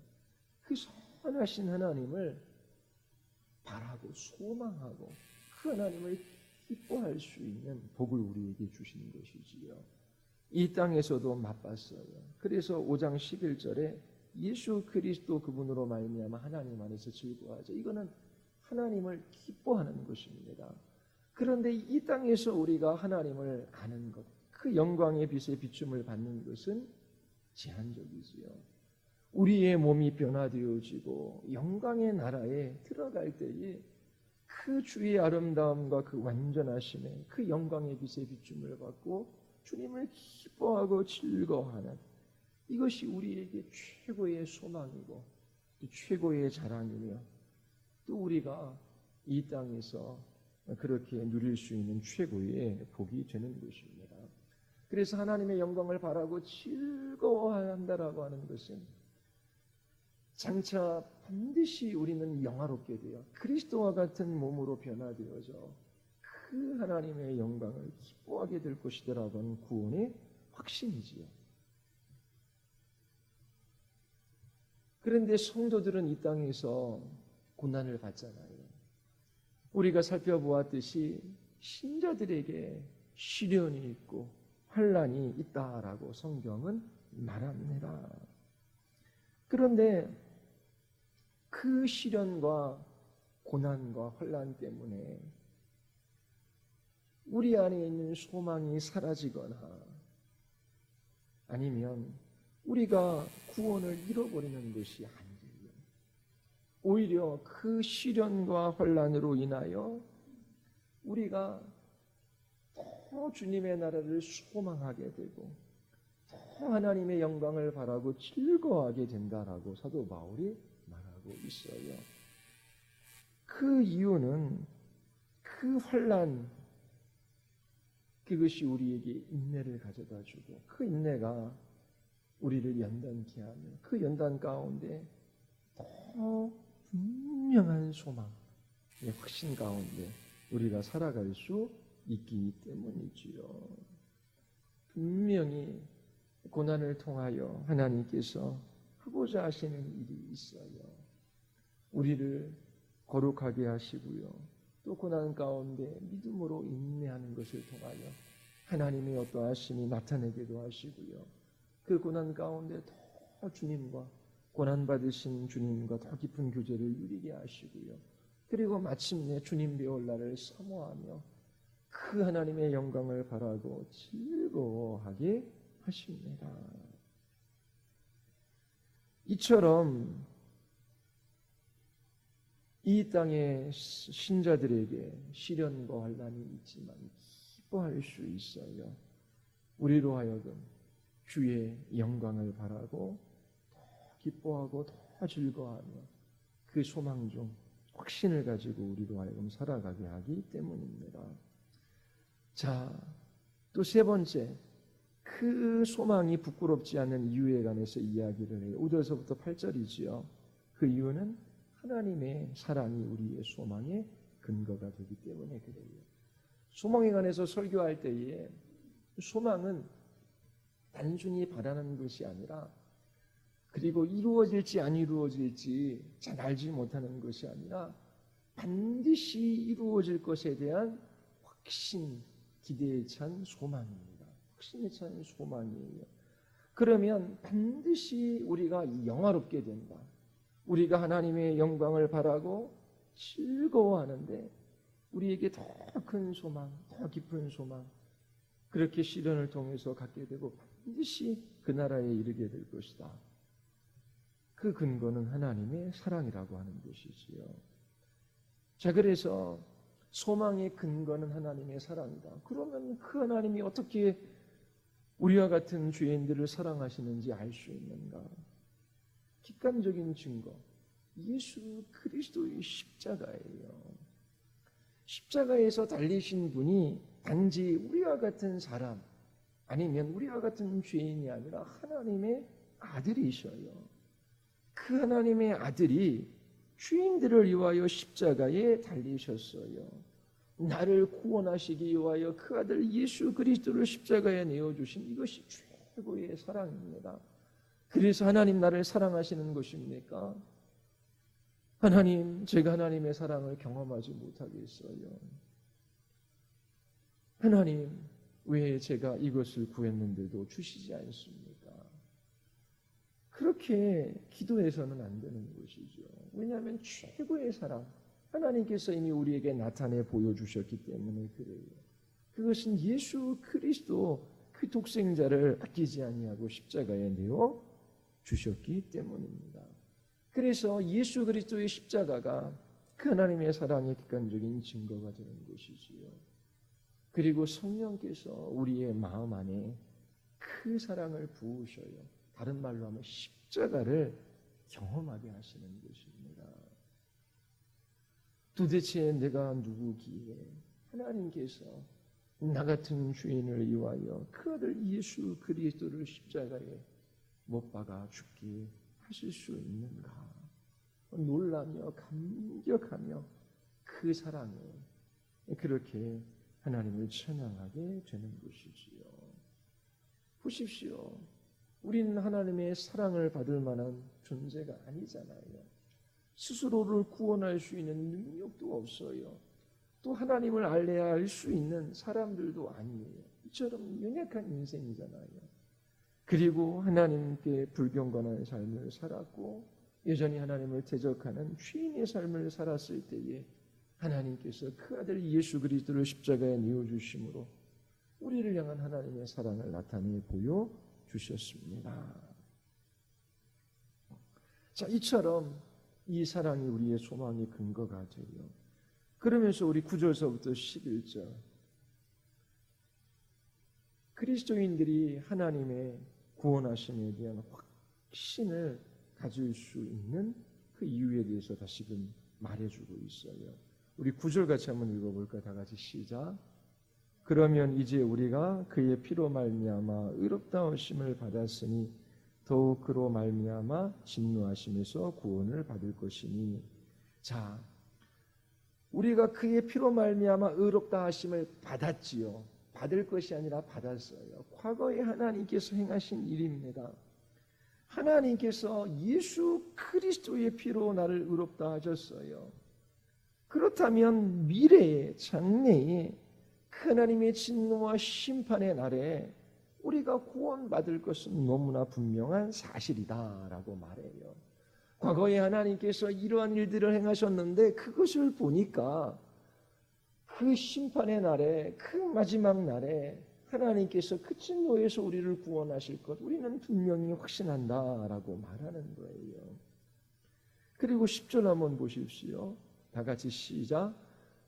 그 선하신 하나님을 바라고 소망하고 그 하나님을 기뻐할 수 있는 복을 우리에게 주시는 것이지요. 이 땅에서도 맛봤어요. 그래서 5장 11절에 예수 그리스도 그분으로 말미암아 하나님 안에서 즐거워하자. 이거는 하나님을 기뻐하는 것입니다. 그런데 이 땅에서 우리가 하나님을 아는 것, 그 영광의 빛에 비춤을 받는 것은 제한적이지요. 우리의 몸이 변화되어지고 영광의 나라에 들어갈 때에 그 주의 아름다움과 그 완전하심에 그 영광의 빛에 비춤을 받고 주님을 기뻐하고 즐거워하는 이것이 우리에게 최고의 소망이고 최고의 자랑이며 또 우리가 이 땅에서 그렇게 누릴 수 있는 최고의 복이 되는 것입니다. 그래서 하나님의 영광을 바라고 즐거워한다라고 하는 것은 장차 반드시 우리는 영화롭게 되어 그리스도와 같은 몸으로 변화되어져 그 하나님의 영광을 기뻐하게 될 것이다라고 하는 구원의 확신이지요. 그런데 성도들은 이 땅에서 고난을 받잖아요. 우리가 살펴보았듯이 신자들에게 시련이 있고 환난이 있다라고 성경은 말합니다. 그런데 그 시련과 고난과 환난 때문에 우리 안에 있는 소망이 사라지거나 아니면 우리가 구원을 잃어버리는 것이 아니에요. 오히려 그 시련과 환난으로 인하여 우리가 더 주님의 나라를 소망하게 되고 더 하나님의 영광을 바라고 즐거워하게 된다라고 사도 바울이 말하고 있어요. 그 이유는 그 환난, 그것이 우리에게 인내를 가져다 주고 그 인내가 우리를 연단케 하며 그 연단 가운데 더 분명한 소망, 확신 가운데 우리가 살아갈 수 있기 때문이지요. 분명히 고난을 통하여 하나님께서 하고자 하시는 일이 있어요. 우리를 거룩하게 하시고요. 또 고난 가운데 믿음으로 인내하는 것을 통하여 하나님의 어떠하심이 나타내기도 하시고요. 그 고난 가운데 더 주님과 고난받으신 주님과 더 깊은 교제를 누리게 하시고요. 그리고 마침내 주님 배울 날을 사모하며 그 하나님의 영광을 바라고 즐거워하게 하십니다. 이처럼 이 땅의 신자들에게 시련과 환난이 있지만 기뻐할 수 있어요. 우리로 하여금 주의 영광을 바라고 더 기뻐하고 더 즐거워하며 그 소망 중 확신을 가지고 우리로 하여금 살아가게 하기 때문입니다. 자, 또 세 번째, 그 소망이 부끄럽지 않은 이유에 관해서 이야기를 해요. 5절서부터 8절이지요. 그 이유는 하나님의 사랑이 우리의 소망의 근거가 되기 때문에 그래요. 소망에 관해서 설교할 때에 소망은 단순히 바라는 것이 아니라 그리고 이루어질지 안 이루어질지 잘 알지 못하는 것이 아니라 반드시 이루어질 것에 대한 확신, 기대에 찬 소망입니다. 확신에 찬 소망이에요. 그러면 반드시 우리가 영화롭게 된다. 우리가 하나님의 영광을 바라고 즐거워하는데 우리에게 더 큰 소망, 더 깊은 소망, 그렇게 시련을 통해서 갖게 되고 반드시 그 나라에 이르게 될 것이다. 그 근거는 하나님의 사랑이라고 하는 것이지요. 자, 그래서 소망의 근거는 하나님의 사랑이다. 그러면 그 하나님이 어떻게 우리와 같은 죄인들을 사랑하시는지 알 수 있는가? 객관적인 증거, 예수 그리스도의 십자가예요. 십자가에서 달리신 분이 단지 우리와 같은 사람 아니면 우리와 같은 죄인이 아니라 하나님의 아들이셔요. 그 하나님의 아들이 죄인들을 위하여 십자가에 달리셨어요. 나를 구원하시기 위하여 그 아들 예수 그리스도를 십자가에 내어주신 이것이 최고의 사랑입니다. 그래서 하나님 나를 사랑하시는 것입니까? 하나님, 제가 하나님의 사랑을 경험하지 못하겠어요. 하나님, 왜 제가 이것을 구했는데도 주시지 않습니까? 그렇게 기도해서는 안 되는 것이죠. 왜냐하면 최고의 사랑, 하나님께서 이미 우리에게 나타내 보여주셨기 때문에 그래요. 그것은 예수 그리스도 그 독생자를 아끼지 아니하고 십자가에 내어 주셨기 때문입니다. 그래서 예수 그리스도의 십자가가 그 하나님의 사랑의 객관적인 증거가 되는 것이지요. 그리고 성령께서 우리의 마음 안에 그 사랑을 부으셔요. 다른 말로 하면 십자가를 경험하게 하시는 것입니다. 도대체 내가 누구기에 하나님께서 나 같은 죄인을 위하여 그 아들 예수 그리스도를 십자가에 못 박아 죽게 하실 수 있는가? 놀라며 감격하며 그 사랑에 그렇게 하나님을 찬양하게 되는 것이지요. 보십시오. 우리는 하나님의 사랑을 받을 만한 존재가 아니잖아요. 스스로를 구원할 수 있는 능력도 없어요. 또 하나님을 알래야 알 수 있는 사람들도 아니에요. 이처럼 연약한 인생이잖아요. 그리고 하나님께 불경건한 삶을 살았고 여전히 하나님을 대적하는 죄인의 삶을 살았을 때에 하나님께서 그 아들 예수 그리스도를 십자가에 내어주심으로 우리를 향한 하나님의 사랑을 나타내 보여주셨습니다. 자, 이처럼 이 사랑이 우리의 소망의 근거가 돼요. 그러면서 우리 9절서부터 11절 그리스도인들이 하나님의 구원하심에 대한 확신을 가질 수 있는 그 이유에 대해서 다시금 말해주고 있어요. 우리 9절 같이 한번 읽어볼까요? 다 같이 시작. 그러면 이제 우리가 그의 피로 말미암아 의롭다하심을 받았으니 더욱 그로 말미암아 진노하심에서 구원을 받을 것이니. 자, 우리가 그의 피로 말미암아 의롭다 하심을 받았지요. 받을 것이 아니라 받았어요. 과거에 하나님께서 행하신 일입니다. 하나님께서 예수 그리스도의 피로 나를 의롭다 하셨어요. 그렇다면 미래에 장래에 하나님의 진노와 심판의 날에 우리가 구원받을 것은 너무나 분명한 사실이다라고 말해요. 과거에 하나님께서 이러한 일들을 행하셨는데 그것을 보니까 그 심판의 날에 그 마지막 날에 하나님께서 그 진노에서 우리를 구원하실 것 우리는 분명히 확신한다라고 말하는 거예요. 그리고 10절 한번 보십시오. 다 같이 시작.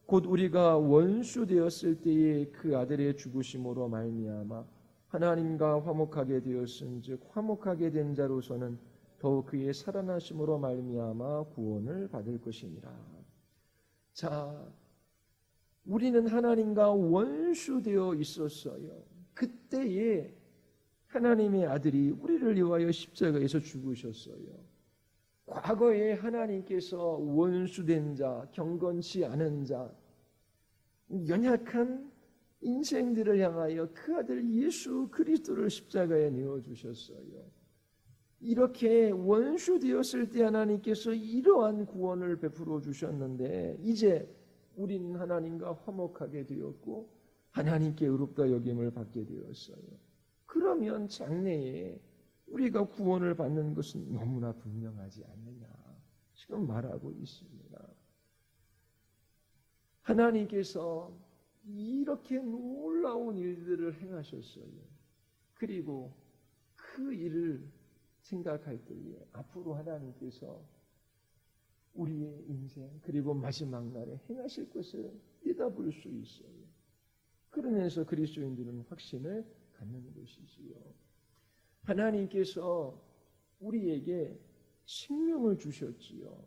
곧 우리가 원수 되었을 때에 그 아들의 죽으심으로 말미암아 하나님과 화목하게 되었은즉 화목하게 된 자로서는 더욱 그의 살아나심으로 말미암아 구원을 받을 것이니라. 자, 우리는 하나님과 원수되어 있었어요. 그때에 하나님의 아들이 우리를 위하여 십자가에서 죽으셨어요. 과거에 하나님께서 원수된 자, 경건치 않은 자, 연약한 인생들을 향하여 그 아들 예수 그리스도를 십자가에 내어주셨어요. 이렇게 원수되었을 때 하나님께서 이러한 구원을 베풀어 주셨는데 이제 우리는 하나님과 화목하게 되었고 하나님께 의롭다 여김을 받게 되었어요. 그러면 장래에 우리가 구원을 받는 것은 너무나 분명하지 않느냐 지금 말하고 있습니다. 하나님께서 이렇게 놀라운 일들을 행하셨어요. 그리고 그 일을 생각할 때에 앞으로 하나님께서 우리의 인생 그리고 마지막 날에 행하실 것을 내다볼 수 있어요. 그러면서 그리스도인들은 확신을 갖는 것이지요. 하나님께서 우리에게 생명을 주셨지요.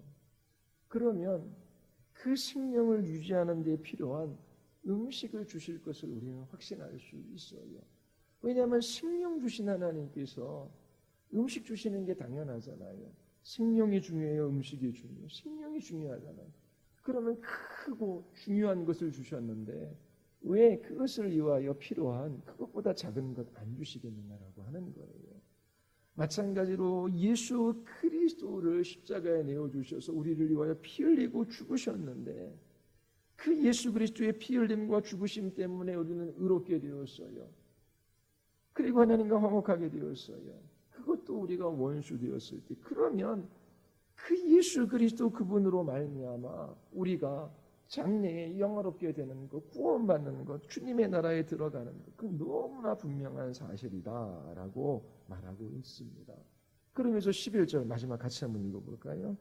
그러면 그 생명을 유지하는 데 필요한 음식을 주실 것을 우리는 확신할 수 있어요. 왜냐하면 생명 주신 하나님께서 음식 주시는 게 당연하잖아요. 생명이 중요해요? 음식이 중요해요? 생명이 중요하잖아요. 그러면 크고 중요한 것을 주셨는데 왜 그것을 위하여 필요한 그것보다 작은 것 안 주시겠느냐라고 하는 거예요. 마찬가지로 예수 그리스도를 십자가에 내어주셔서 우리를 위하여 피 흘리고 죽으셨는데 그 예수 그리스도의 피 흘림과 죽으심 때문에 우리는 의롭게 되었어요. 그리고 하나님과 화목하게 되었어요. 그것도 우리가 원수 되었을 때 그러면 그 예수 그리스도 그분으로 말미암아 우리가 장래에 영화롭게 되는 것, 구원받는 것, 주님의 나라에 들어가는 것, 그 너무나 분명한 사실이다라고 말하고 있습니다. 그러면서 11절 마지막 같이 한번 읽어볼까요?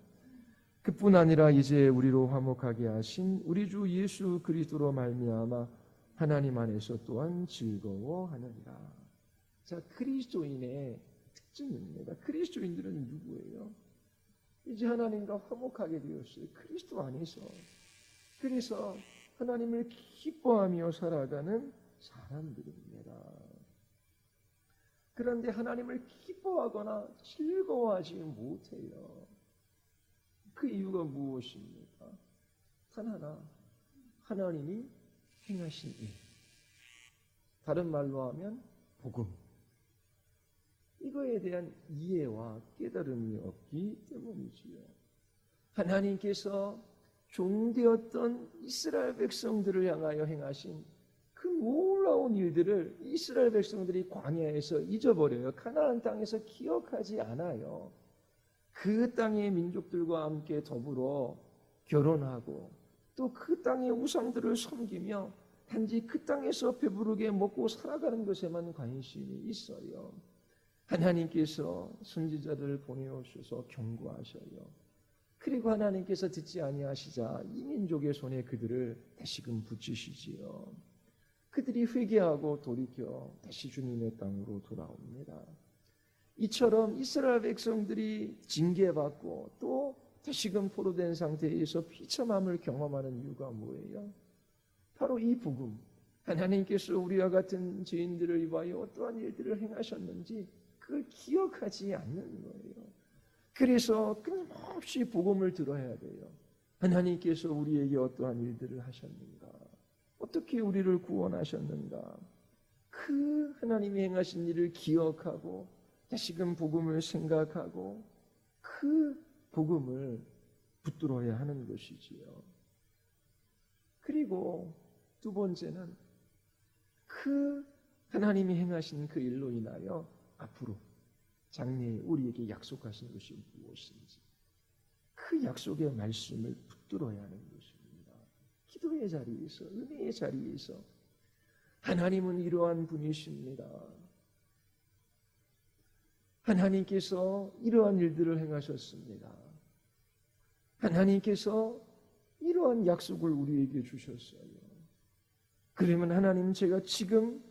그뿐 아니라 이제 우리로 화목하게 하신 우리 주 예수 그리스도로 말미암아 하나님 안에서 또한 즐거워하느니라. 자, 그리스도인의 특징입니다. 그리스도인들은 누구예요? 이제 하나님과 화목하게 되었어요. 그리스도 안에서. 그래서 하나님을 기뻐하며 살아가는 사람들입니다. 그런데 하나님을 기뻐하거나 즐거워하지 못해요. 그 이유가 무엇입니까? 단 하나, 하나님이 행하신 일. 다른 말로 하면 복음. 그거에 대한 이해와 깨달음이 없기 때문이지요. 하나님께서 종되었던 이스라엘 백성들을 향하여 행하신 그 놀라운 일들을 이스라엘 백성들이 광야에서 잊어버려요. 가나안 땅에서 기억하지 않아요. 그 땅의 민족들과 함께 더불어 결혼하고 또 그 땅의 우상들을 섬기며 단지 그 땅에서 배부르게 먹고 살아가는 것에만 관심이 있어요. 하나님께서 선지자들을 보내오셔서 경고하셔요. 그리고 하나님께서 듣지 아니하시자 이 민족의 손에 그들을 다시금 붙이시지요. 그들이 회개하고 돌이켜 다시 주님의 땅으로 돌아옵니다. 이처럼 이스라엘 백성들이 징계받고 또 다시금 포로된 상태에서 비참함을 경험하는 이유가 뭐예요? 바로 이 복음. 하나님께서 우리와 같은 죄인들을 위하여 어떠한 일들을 행하셨는지 그걸 기억하지 않는 거예요. 그래서 끊임없이 복음을 들어야 돼요. 하나님께서 우리에게 어떠한 일들을 하셨는가? 어떻게 우리를 구원하셨는가? 그 하나님이 행하신 일을 기억하고 다시금 복음을 생각하고 그 복음을 붙들어야 하는 것이지요. 그리고 두 번째는 그 하나님이 행하신 그 일로 인하여 앞으로 장래에 우리에게 약속하신 것이 무엇인지 그 약속의 말씀을 붙들어야 하는 것입니다. 기도의 자리에서, 은혜의 자리에서 하나님은 이러한 분이십니다. 하나님께서 이러한 일들을 행하셨습니다. 하나님께서 이러한 약속을 우리에게 주셨어요. 그러면 하나님, 제가 지금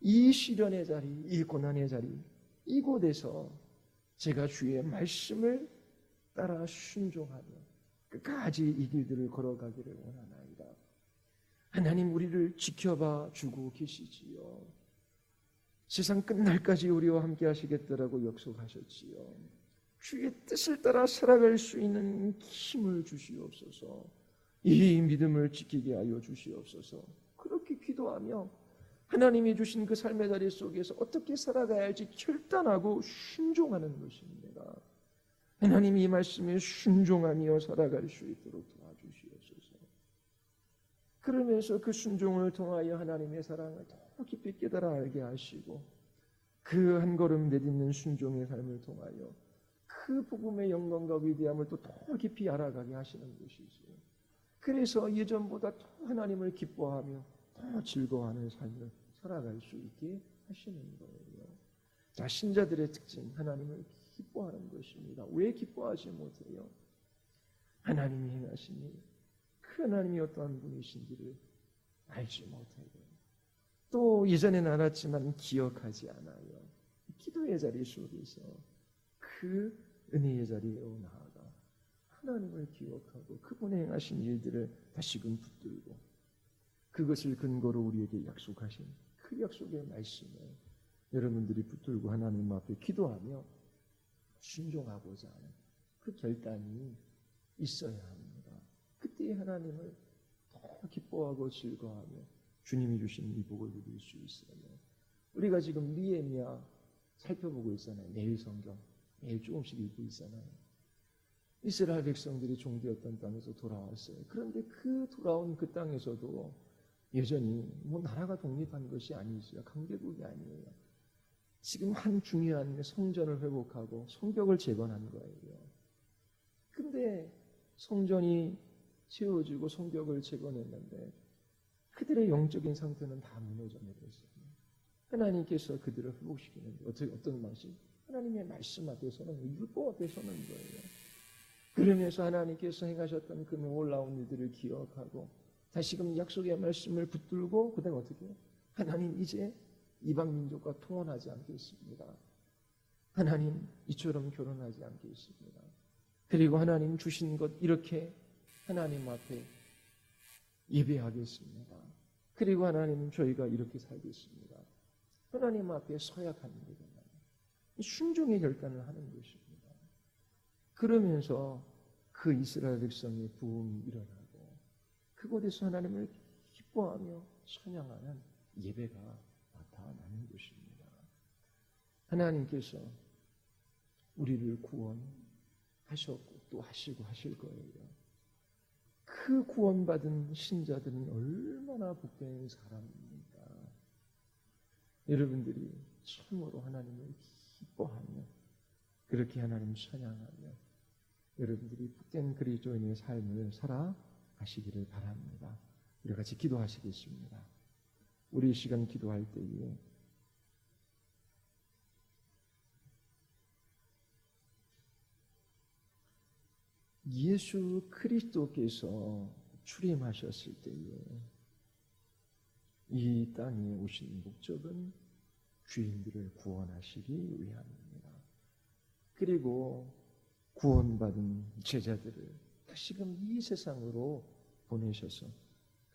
이 시련의 자리, 이 고난의 자리, 이곳에서 제가 주의 말씀을 따라 순종하며 끝까지 이 길들을 걸어가기를 원하나이다. 하나님, 우리를 지켜봐 주고 계시지요. 세상 끝날까지 우리와 함께 하시겠다라고 약속하셨지요. 주의 뜻을 따라 살아갈 수 있는 힘을 주시옵소서. 이 믿음을 지키게 하여 주시옵소서. 그렇게 기도하며 하나님이 주신 그 삶의 자리 속에서 어떻게 살아가야 할지 결단하고 순종하는 것입니다. 하나님, 이 말씀에 순종하며 살아갈 수 있도록 도와주시옵소서. 그러면서 그 순종을 통하여 하나님의 사랑을 더 깊이 깨달아 알게 하시고 그 한 걸음 내딛는 순종의 삶을 통하여 그 복음의 영광과 위대함을 또 더 깊이 알아가게 하시는 것이지요. 그래서 예전보다 더 하나님을 기뻐하며 더 즐거워하는 삶을 살아갈 수 있게 하시는 거예요. 자, 신자들의 특징, 하나님을 기뻐하는 것입니다. 왜 기뻐하지 못해요? 하나님이 행하시니 그 하나님이 어떠한 분이신지를 알지 못해요. 또 예전에는 알았지만 기억하지 않아요. 기도의 자리 속에서 그 은혜의 자리로 나아가 하나님을 기억하고 그분의 행하신 일들을 다시금 붙들고 그것을 근거로 우리에게 약속하신 그 약속의 말씀을 여러분들이 붙들고 하나님 앞에 기도하며 순종하고자 하는 그 결단이 있어야 합니다. 그때 하나님을 더 기뻐하고 즐거워하며 주님이 주신 이 복을 누릴 수 있어요. 우리가 지금 느헤미야 살펴보고 있잖아요. 매일 성경, 매일 조금씩 읽고 있잖아요. 이스라엘 백성들이 종되었던 땅에서 돌아왔어요. 그런데 그 돌아온 그 땅에서도 여전히 뭐 나라가 독립한 것이 아니죠. 강대국이 아니에요. 지금 한 중요한 성전을 회복하고 성벽을 재건한 거예요. 근데 성전이 세워지고 성벽을 재건했는데 그들의 영적인 상태는 다 무너져 내렸어요. 하나님께서 그들을 회복시키는데 어떤 방식? 하나님의 말씀 앞에서는, 율법 앞에서는 거예요. 그러면서 하나님께서 행하셨던 그 놀라운 일들을 기억하고 다시금 약속의 말씀을 붙들고 그 다음에 어떻게 해요? 하나님, 이제 이방 민족과 통혼하지 않겠습니다. 하나님, 이처럼 결혼하지 않겠습니다. 그리고 하나님 주신 것 이렇게 하나님 앞에 예배하겠습니다. 그리고 하나님, 저희가 이렇게 살겠습니다. 하나님 앞에 서약하는 거잖아요. 순종의 결단을 하는 것입니다. 그러면서 그 이스라엘 백성의 부흥이 일어나고 그곳에서 하나님을 기뻐하며 찬양하는 예배가 나타나는 것입니다. 하나님께서 우리를 구원하셨고 또 하시고 하실 거예요. 그 구원받은 신자들은 얼마나 복된 사람입니까? 여러분들이 참으로 하나님을 기뻐하며 그렇게 하나님 찬양하며 여러분들이 복된 그리스도인의 삶을 살아가시기를 바랍니다. 우리 같이 기도하시겠습니다. 우리 이 시간 기도할 때에 예수 그리스도께서 출임하셨을 때에 이 땅에 오신 목적은 죄인들을 구원하시기 위함입니다. 그리고 구원받은 제자들을 다시금 이 세상으로 보내셔서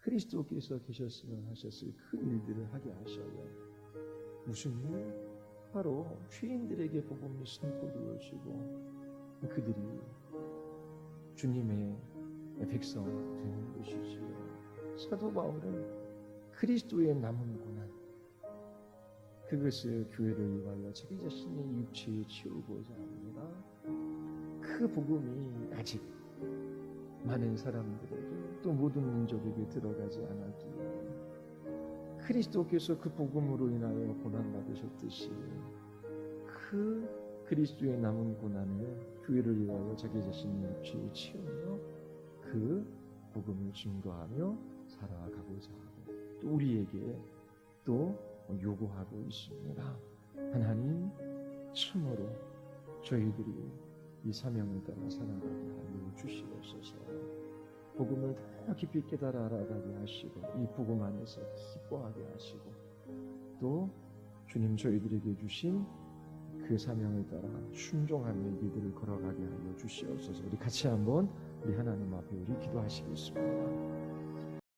그리스도께서 계셨으면 하셨을 그 일들을 하게 하셔요. 무슨 일? 바로 죄인들에게 복음이 선포되어지고 그들이 주님의 백성 되는 것이지요. 사도 바울은 그리스도의 남은 고난, 그것을 교회를 위하여 자기 자신의 육체에 채우고자 합니다. 그 복음이 아직 많은 사람들에게 또 모든 민족에게 들어가지 않았기에 그리스도께서 그 복음으로 인하여 고난받으셨듯이 그 그리스도의 남은 고난을 교회를 위하여 자기 자신의 육체에 채우며 그 복음을 증거하며 살아가고자 하고 또 우리에게 또 요구하고 있습니다. 하나님 참으로 저희들이 이 사명을 따라 살아가게 하여 주시옵소서. 복음을 더 깊이 깨달아 알아가게 하시고 이 복음 안에서 기뻐하게 하시고 또 주님 저희들에게 주신 그 사명을 따라 순종하며 이 길들을 걸어가게 하여 주시옵소서. 우리 같이 한번 우리 하나님 앞에 우리 기도하시겠습니다.